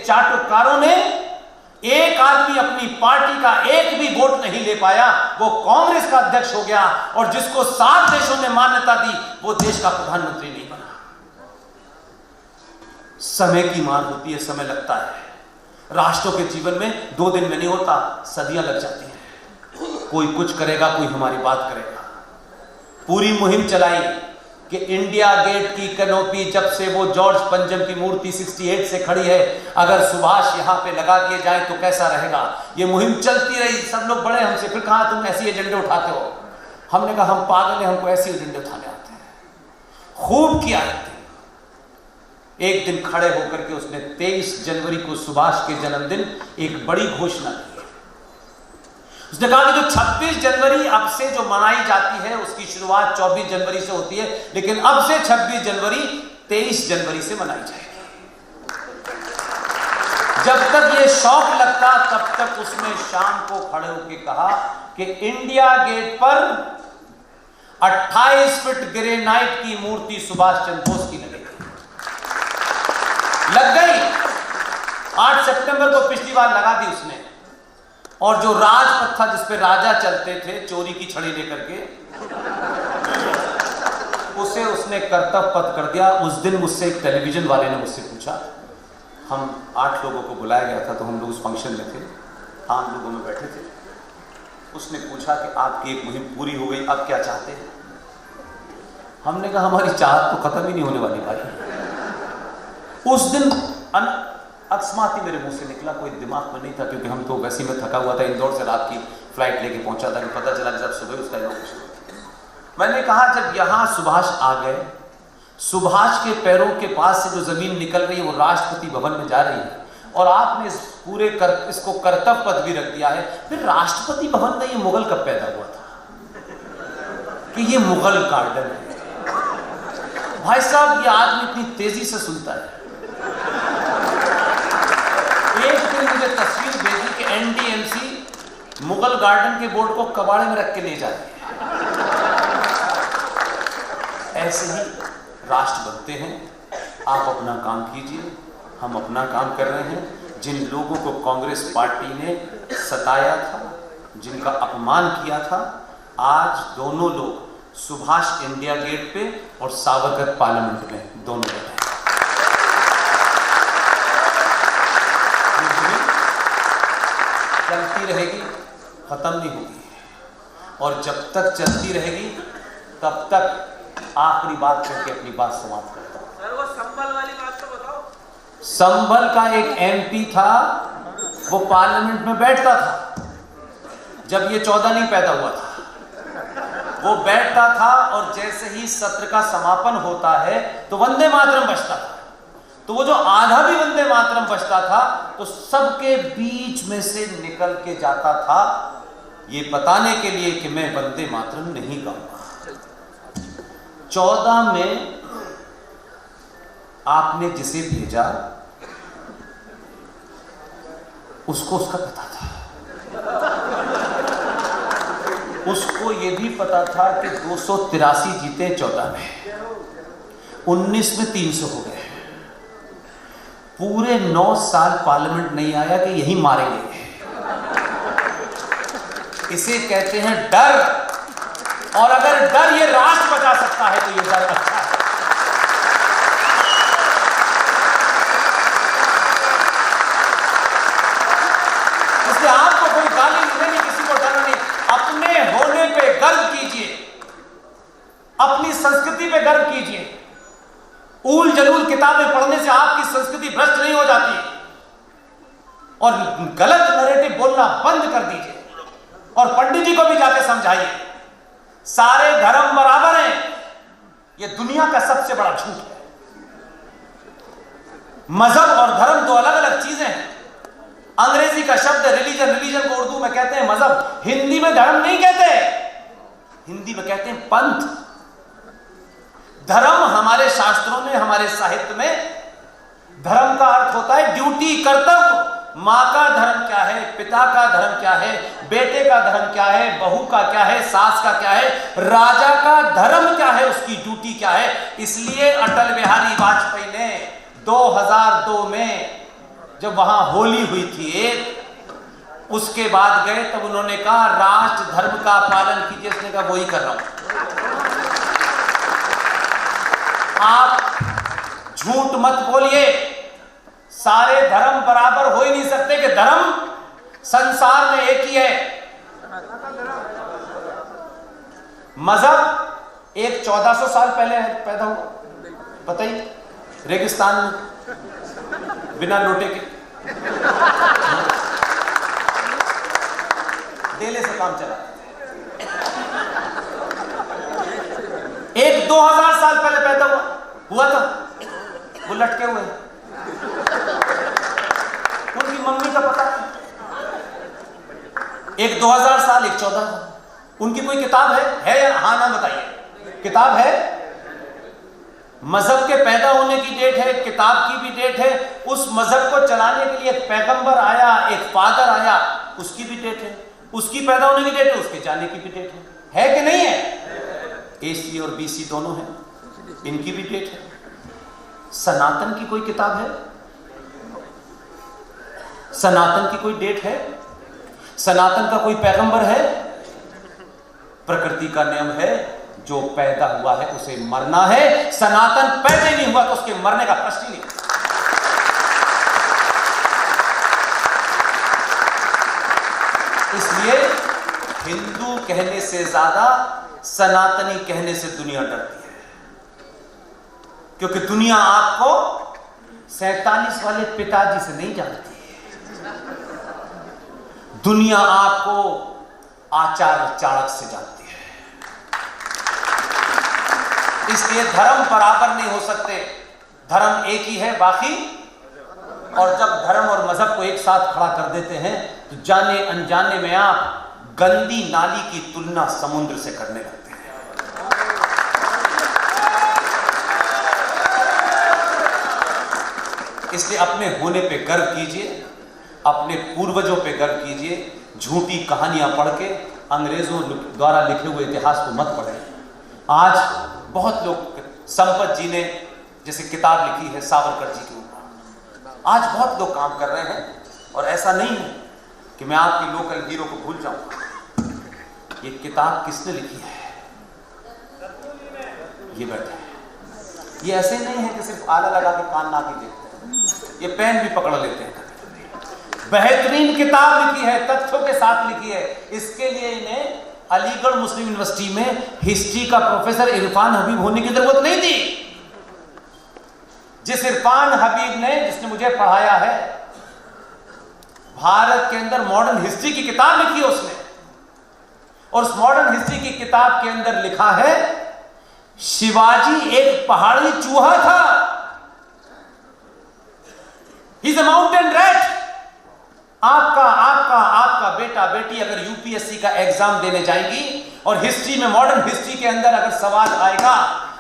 चाटुकारों ने एक आदमी अपनी पार्टी का एक भी वोट नहीं ले पाया, वो कांग्रेस का अध्यक्ष हो गया, और जिसको 7 देशों ने मान्यता दी वो देश का प्रधानमंत्री नहीं बना। समय की मार होती है, समय लगता है। राष्ट्रों के जीवन में 2 दिन में नहीं होता, सदियां लग जाती हैं। कोई कुछ करेगा, कोई हमारी बात करेगा। पूरी मुहिम चलाई कि इंडिया गेट की कैनोपी जब से वो जॉर्ज पंजम की मूर्ति 68 से खड़ी है, अगर सुभाष यहां पे लगा दिए जाए तो कैसा रहेगा। ये मुहिम चलती रही, सब लोग बड़े हमसे, फिर कहा तुम ऐसी एजेंडे उठाते हो। हमने कहा हम पागल हैं, हमको ऐसी एजेंडे उठाने आते हैं। खूब किया है। एक दिन खड़े होकर के उसने 23 जनवरी को सुभाष के जन्मदिन एक बड़ी घोषणा की। उसने कहा कि जो 26 जनवरी अब से जो मनाई जाती है उसकी शुरुआत 24 जनवरी से होती है, लेकिन अब से 26 जनवरी 23 जनवरी से मनाई जाएगी। जब तक ये शौक लगता तब तक उसने शाम को खड़े होकर कहा कि इंडिया गेट पर 28 फीट ग्रेनाइट की मूर्ति सुभाष चंद्र बोस की लगेगी। लग गई। 8 सितंबर को पिछली बार लगा दी उसने, और जो राजपथ था जिसपे राजा चलते थे चोरी की छड़ी लेकर के, उसे उसने कर्तव्य पथ कर दिया। उस दिन मुझसे एक टेलीविजन वाले ने मुझसे पूछा, हम 8 लोगों को बुलाया गया था, तो हम लोग उस फंक्शन में थे, 8 लोगों में बैठे थे। उसने पूछा कि आपकी एक मुहिम पूरी हो गई, अब क्या चाहते हैं। हमने कहा हमारी चाहत तो खत्म ही नहीं होने वाली भाई। उस दिन अकस्मात ही मेरे मुंह से निकला, कोई दिमाग में नहीं था, क्योंकि हम तो वैसे में थका हुआ था, इंदौर से रात की फ्लाइट लेके पहुंचा था कि पता चला कि जब सुबह उसका इनॉग्रेशन। मैंने कहा जब यहां सुभाष आ गए, सुभाष के पैरों के पास से जो जमीन निकल रही है वो राष्ट्रपति भवन में जा रही है, और आपने इस पूरे इसको कर्तव्य पथ भी रख दिया है, फिर राष्ट्रपति भवन में ये मुगल कब पैदा हुआ था कि ये मुगल गार्डन है। भाई साहब ये आदमी इतनी तेजी से सुनता है। एक दिन मुझे तस्वीर भेजी कि एनडीएमसी मुगल गार्डन के बोर्ड को कबाड़े में रख के ले जा रही है। ऐसे ही राष्ट्र बनते हैं। आप अपना काम कीजिए, हम अपना काम कर रहे हैं। जिन लोगों को कांग्रेस पार्टी ने सताया था, जिनका अपमान किया था, आज दोनों लोग सुभाष इंडिया गेट पे और सावरकर पार्लियामेंट में दोनों बैठे। चलती रहेगी, खत्म नहीं होगी, और जब तक चलती रहेगी तब तक आखिरी बात करके अपनी बात समाप्त करता हूं। वो संभल वाली बात तो बताओ। संभल का एक एमपी था, वो पार्लियामेंट में बैठता था जब ये 14 नहीं पैदा हुआ था। वो बैठता था और जैसे ही सत्र का समापन होता है तो वंदे मातरम बजता था। तो वो जो आधा भी वंदे मातरम बजता था तो सबके बीच में से निकल के जाता था, ये बताने के लिए कि मैं वंदे मातरम नहीं गाऊंगा। 14 में आपने जिसे भेजा उसको उसका पता था। उसको ये भी पता था कि 283 जीते 14 में, 19 में 300 हो गए। पूरे 9 साल पार्लियामेंट नहीं आया कि यही मारेंगे। इसे कहते हैं डर, और अगर डर ये राष्ट्र बचा सकता है तो ये डर अच्छा है। इसलिए आपको कोई गाली नहीं, किसी को डर नहीं। अपने होने पे गर्व कीजिए, अपनी संस्कृति पे गर्व कीजिए। ऊल जलूल किताबें पढ़ने से आपकी संस्कृति भ्रष्ट नहीं हो जाती, और गलत नैरेटिव बोलना बंद कर दीजिए, और पंडित जी को भी जाके समझाइए सारे धर्म बराबर हैं। यह दुनिया का सबसे बड़ा झूठ है। मजहब और धर्म दो अलग अलग चीजें हैं। अंग्रेजी का शब्द रिलीजन, रिलीजन को उर्दू में कहते हैं मजहब, हिंदी में धर्म नहीं कहते, हिंदी में कहते हैं पंथ। धर्म हमारे शास्त्रों में, हमारे साहित्य में धर्म का अर्थ होता है ड्यूटी, कर्तव्य। मां का धर्म क्या है, पिता का धर्म क्या है, बेटे का धर्म क्या है, बहू का क्या है, सास का क्या है, राजा का धर्म क्या है, उसकी ड्यूटी क्या है। इसलिए अटल बिहारी वाजपेयी ने 2002 में जब वहां होली हुई थी एक, उसके बाद गए तब उन्होंने कहा राष्ट्र धर्म का पालन कीजिए। उसने कहा वही कर रहा हूं। आप झूठ मत बोलिए, सारे धर्म बराबर हो ही नहीं सकते कि धर्म संसार में एक ही है। मजहब एक 1400 साल पहले पैदा हुआ, बताइए, रेगिस्तान में बिना लोटे के डेले से काम चला। एक 2000 साल पहले पैदा हुआ था, वो लटके हुए, उनकी मम्मी का पता नहीं। एक 2000 साल, एक 1400। उनकी कोई किताब है या हाँ ना बताइए? किताब है, मजहब के पैदा होने की डेट है, किताब की भी डेट है। उस मजहब को चलाने के लिए एक पैगंबर आया, एक फादर आया, उसकी भी डेट है। उसकी पैदा होने की डेट है, उसके जाने की भी डेट है कि नहीं है? एसी और बीसी दोनों है, इनकी भी डेट है। सनातन की कोई किताब है? सनातन की कोई डेट है? सनातन का कोई पैगंबर है? प्रकृति का नियम है, जो पैदा हुआ है उसे मरना है। सनातन पैदा नहीं हुआ तो उसके मरने का प्रश्न ही नहीं। इसलिए हिंदू कहने से ज्यादा सनातनी कहने से दुनिया डरती है, क्योंकि दुनिया आपको 47 वाले पिताजी से नहीं जानती है। दुनिया आपको आचार्य चाणक्य से जानती है। इसलिए धर्म बराबर नहीं हो सकते, धर्म एक ही है बाकी। और जब धर्म और मजहब को एक साथ खड़ा कर देते हैं तो जाने अनजाने में आप गंदी नाली की तुलना समुद्र से करने लगते हैं। इसलिए अपने होने पे गर्व कीजिए, अपने पूर्वजों पे गर्व कीजिए। झूठी कहानियां पढ़ के अंग्रेजों द्वारा लिखे हुए इतिहास को मत पढ़ें। आज बहुत लोग, संपत जी ने जैसे किताब लिखी है सावरकर जी के ऊपर, आज बहुत लोग काम कर रहे हैं। और ऐसा नहीं है कि मैं आपके लोकल हीरो को भूल जाऊं। ये किताब किसने लिखी है? ये बैठा है। ये ऐसे नहीं है कि सिर्फ आला लगा के कान ना के देखते हैं, ये पेन भी पकड़ लेते हैं। बेहतरीन किताब लिखी है, तथ्यों के साथ लिखी है। इसके लिए इन्हें अलीगढ़ मुस्लिम यूनिवर्सिटी में हिस्ट्री का प्रोफेसर इरफान हबीब होने की जरूरत नहीं थी। जिस इरफान हबीब ने, जिसने मुझे पढ़ाया है, भारत के अंदर मॉडर्न हिस्ट्री की किताब लिखी है उसने। और उस मॉडर्न हिस्ट्री की किताब के अंदर लिखा है शिवाजी एक पहाड़ी चूहा था। He is a mountain rat. आपका आपका आपका बेटा बेटी अगर यूपीएससी का एग्जाम देने जाएंगी और हिस्ट्री में, मॉडर्न हिस्ट्री के अंदर अगर सवाल आएगा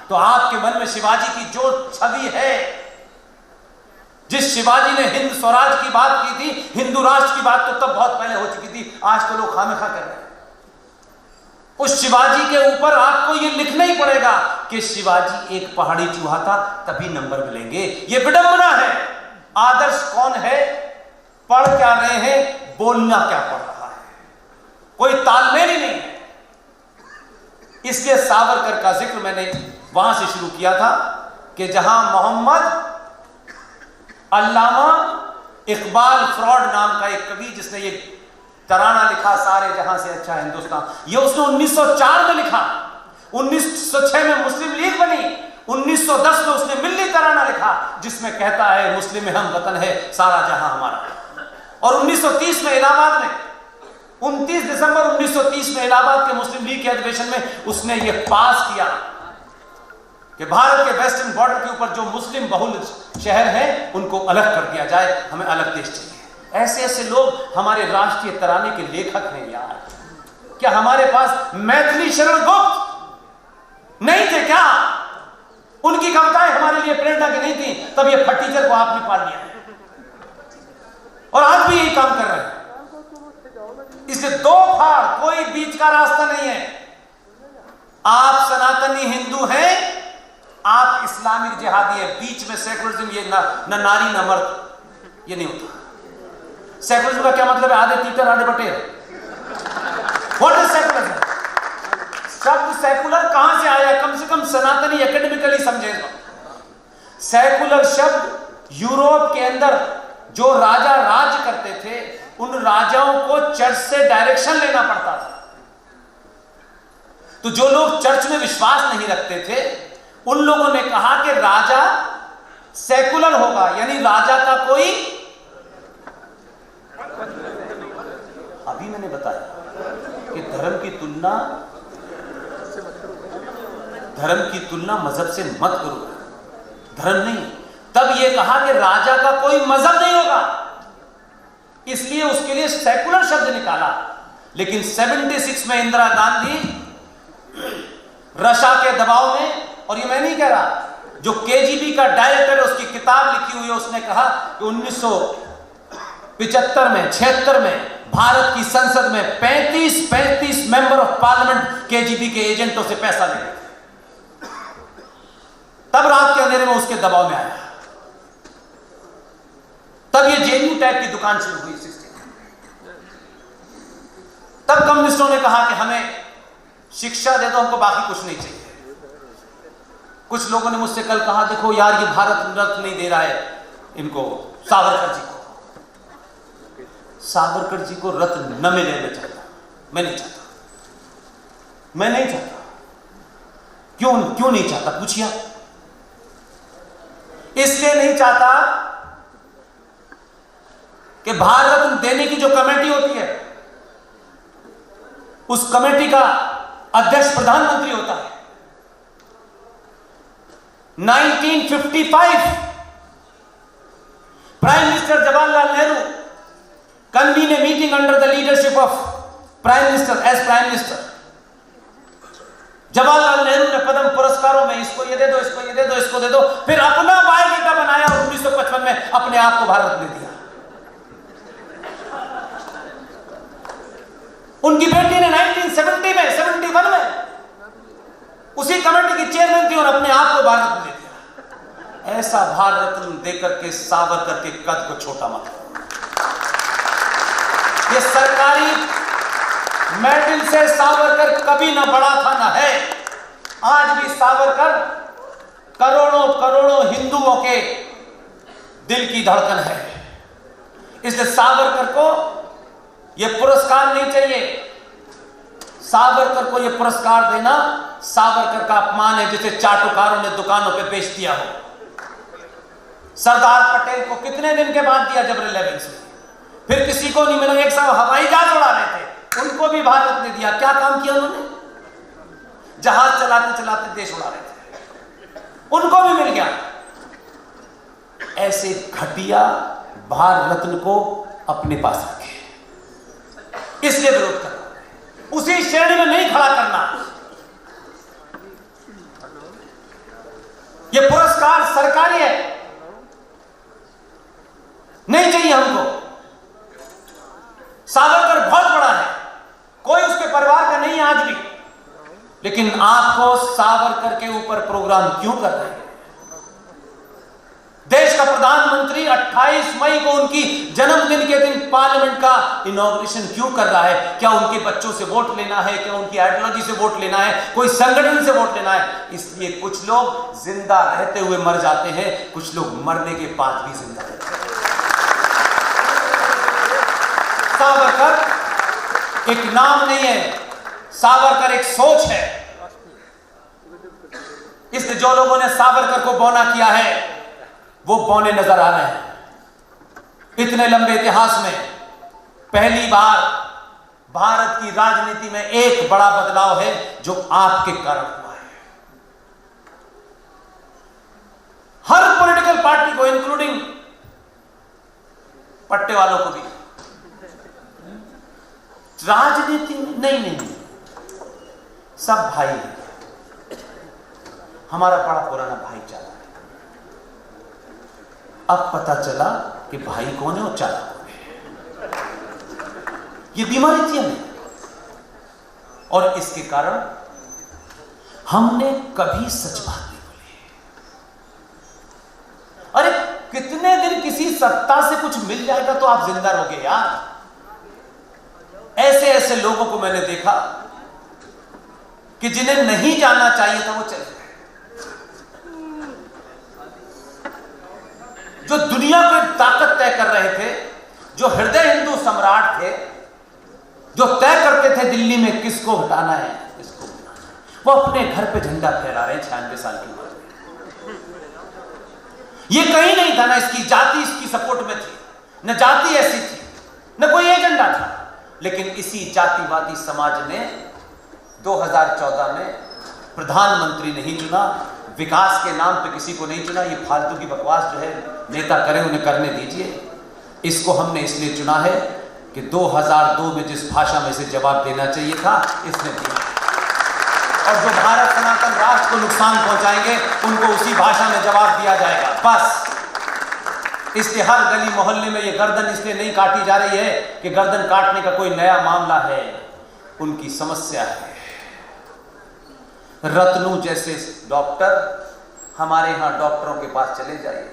तो आपके मन में शिवाजी की जो छवि है, जिस शिवाजी ने हिंद स्वराज की बात की थी, हिंदू राष्ट्र की बात तो तब बहुत पहले हो चुकी थी, आज तो लोग खामखा कर रहे हैं। उस शिवाजी के ऊपर आपको यह लिखना ही पड़ेगा कि शिवाजी एक पहाड़ी चूहा था, तभी नंबर मिलेंगे। यह विडंबना है। आदर्श कौन है, पढ़ क्या रहे हैं, बोलना क्या पड़ रहा है, कोई तालमेल ही नहीं है। इसलिए सावरकर का जिक्र मैंने वहां से शुरू किया था कि जहां मोहम्मद अल्लामा इकबाल फ्रॉड नाम का एक कवि, जिसने ये तराना लिखा सारे जहां से अच्छा हिंदुस्तान, ये उसने 1904 में लिखा। 1906 में मुस्लिम लीग बनी। 1910 में उसने मिल्ली तराना लिखा जिसमें कहता है मुस्लिम हम वतन है सारा जहां हमारा। और 1930 में इलाहाबाद में, 29 दिसंबर 1930 में इलाहाबाद के मुस्लिम लीग के अधिवेशन में उसने ये पास किया कि भारत के वेस्टर्न बॉर्डर के ऊपर जो मुस्लिम बहुल शहर हैं उनको अलग कर दिया जाए, हमें अलग देश चाहिए। ऐसे ऐसे लोग हमारे राष्ट्रीय तराने के लेखक हैं यार। क्या हमारे पास मैथिली शरण गुप्त नहीं थे क्या? उनकी कविताएं हमारे लिए प्रेरणा की नहीं थी, तब ये फटीचर को आपने पाल लिया और आज भी यही काम कर रहे हैं। इसलिए दो फाड़, कोई बीच का रास्ता नहीं है। आप सनातनी हिंदू हैं, आप इस्लामिक जिहादी हैं। बीच में सेकुलरिज्म, ये न नारी न मर्द, ये नहीं होता। सेकुलरिज्म का क्या मतलब है? आधे तीतर आधे बटेर। What is secularism? शब्द सेकुलर कहां से आया? कम से कम सनातनी एकेडमिकली समझेगा। सेकुलर शब्द यूरोप के अंदर जो राजा राज करते थे उन राजाओं को चर्च से डायरेक्शन लेना पड़ता था। तो जो लोग चर्च में विश्वास नहीं रखते थे उन लोगों ने कहा कि राजा सेकुलर होगा, यानी राजा का कोई, अभी मैंने बताया कि धर्म की तुलना मजहब से मत करो, धर्म नहीं। तब यह कहा कि राजा का कोई मजहब नहीं होगा, इसलिए उसके लिए सेकुलर शब्द निकाला। लेकिन 76 में इंदिरा गांधी रशा के दबाव में, और ये मैं नहीं कह रहा, जो केजीबी का डायरेक्टर है उसकी किताब लिखी हुई है, उसने कहा कि 1975 में 76 में भारत की संसद में 35 मेंबर ऑफ पार्लियामेंट केजीबी के एजेंटों से पैसा ले गए। तब रात के अंधेरे में उसके दबाव में आया, तब ये जेएनयू टैग की दुकान शुरू हुई 60 में। तब कम्युनिस्टों ने कहा कि हमें शिक्षा दे दो, हमको बाकी कुछ नहीं चाहिए। कुछ लोगों ने मुझसे कल कहा, देखो यार ये भारत रत्न नहीं दे रहा है इनको, सावरकर जी को। सावरकर जी को रत्न न मिले मैं चाहता, मैं नहीं चाहता। क्यों नहीं चाहता पूछिए? इसलिए नहीं चाहता कि भारत रत्न देने की जो कमेटी होती है उस कमेटी का अध्यक्ष प्रधानमंत्री होता है। 1955 prime minister Jawaharlal Nehru convene a meeting under the leadership of prime minister as prime minister। Jawaharlal Nehru ने पद्म पुरस्कारों में इसको ये दे दो, इसको ये दे दो, इसको दे दो, फिर अपना बायोडेटा बनाया और 1955 में अपने आप को भारत ने दिया। उनकी बेटी ने 1971 में उसी कमेटी की चेयरमैन थी और अपने आप को भारत ने दिया। ऐसा भारत रत्न देकर के सावरकर के कद को छोटा मत। ये सरकारी मेडल से सावरकर कभी ना बढ़ा था ना है। आज भी सावरकर करोड़ों हिंदुओं के दिल की धड़कन है। इसलिए सावरकर को यह पुरस्कार नहीं चाहिए। सावरकर को यह पुरस्कार देना सावरकर का अपमान है, जिसे चाटुकारों ने दुकानों पे बेच दिया हो। सरदार पटेल को कितने दिन के बाद दिया? जब रिलेवेंस में, फिर किसी को नहीं मिला। एक साहब हवाई जहाज उड़ा रहे थे, उनको भी भारत ने दिया। क्या काम किया उन्होंने? जहाज चलाते चलाते देश उड़ा रहे थे, उनको भी मिल गया। ऐसे घटिया भारत रत्न को अपने पास रखे, इसलिए विरोध करना, उसी श्रेणी में नहीं खड़ा करना। यह पुरस्कार सरकारी है, नहीं चाहिए हमको। सावरकर बहुत बड़ा है, कोई उसके परिवार का नहीं आज भी, लेकिन आपको सावरकर के ऊपर प्रोग्राम क्यों कर रहे हैं? देश का प्रधानमंत्री 28 मई को उनकी जन्मदिन के दिन पार्लियामेंट का इनॉग्रेशन क्यों कर रहा है? क्या उनके बच्चों से वोट लेना है? क्या उनकी आइडियोलॉजी से वोट लेना है? कोई संगठन से वोट लेना है? इसलिए कुछ लोग जिंदा रहते हुए मर जाते हैं, कुछ लोग मरने के बाद भी जिंदा रहते हैं। सावरकर एक नाम नहीं है, सावरकर एक सोच है। इसलिए जो लोगों ने सावरकर को बौना किया है वो बौने नजर आ रहे हैं। इतने लंबे इतिहास में पहली बार भारत की राजनीति में एक बड़ा बदलाव है जो आपके कारण हुआ है। हर पॉलिटिकल पार्टी को, इंक्लूडिंग पट्टे वालों को भी, राजनीति में नहीं, सब भाई हैं। हमारा बड़ा पुराना भाईचारा है। अब पता चला कि भाई कौन है और चाचा कौन है। ये बीमारी थी हमें, और इसके कारण हमने कभी सच बात नहीं बोली। अरे कितने दिन किसी सत्ता से कुछ मिल जाएगा तो आप जिंदा रहोगे यार। ऐसे ऐसे लोगों को मैंने देखा कि जिन्हें नहीं जाना चाहिए था वो चले गए। जो दुनिया की ताकत तय कर रहे थे, जो हृदय हिंदू सम्राट थे, जो तय करते थे दिल्ली में किसको हटाना है किसको हटाना है, वो अपने घर पे झंडा फहरा रहे हैं 96 साल की उम्र में। ये कहीं नहीं था ना इसकी जाति इसकी सपोर्ट में थी, न जाति ऐसी थी, न कोई एजेंडा था। लेकिन इसी जातिवादी समाज ने 2014 में प्रधानमंत्री नहीं चुना, विकास के नाम पे किसी को नहीं चुना। ये फालतू की बकवास जो है नेता करें, उन्हें करने दीजिए। इसको हमने इसलिए चुना है कि 2002 में जिस भाषा में इसे जवाब देना चाहिए था इसने दिया, और जो भारत सनातन राष्ट्र को नुकसान पहुंचाएंगे उनको उसी भाषा में जवाब दिया जाएगा, बस। इसलिए हर गली मोहल्ले में ये गर्दन इसलिए नहीं काटी जा रही है कि गर्दन काटने का कोई नया मामला है, उनकी समस्या है। रत्नू जैसे डॉक्टर, हमारे यहां डॉक्टरों के पास चले जाइए,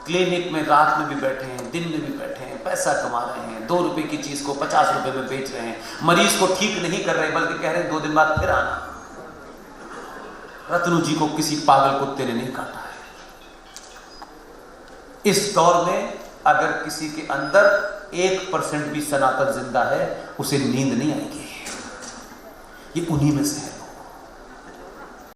क्लिनिक में रात में भी बैठे हैं, दिन में भी बैठे हैं, पैसा कमा रहे हैं, 2 रुपए की चीज को 50 रुपए में बेच रहे हैं, मरीज को ठीक नहीं कर रहे बल्कि कह रहे हैं 2 दिन बाद फिर आना। रत्नू जी को किसी पागल कुत्ते ने नहीं काटा है। इस दौर में अगर किसी के अंदर 1% भी सनातन जिंदा है, उसे नींद नहीं आएगी। ये उन्हीं में से है।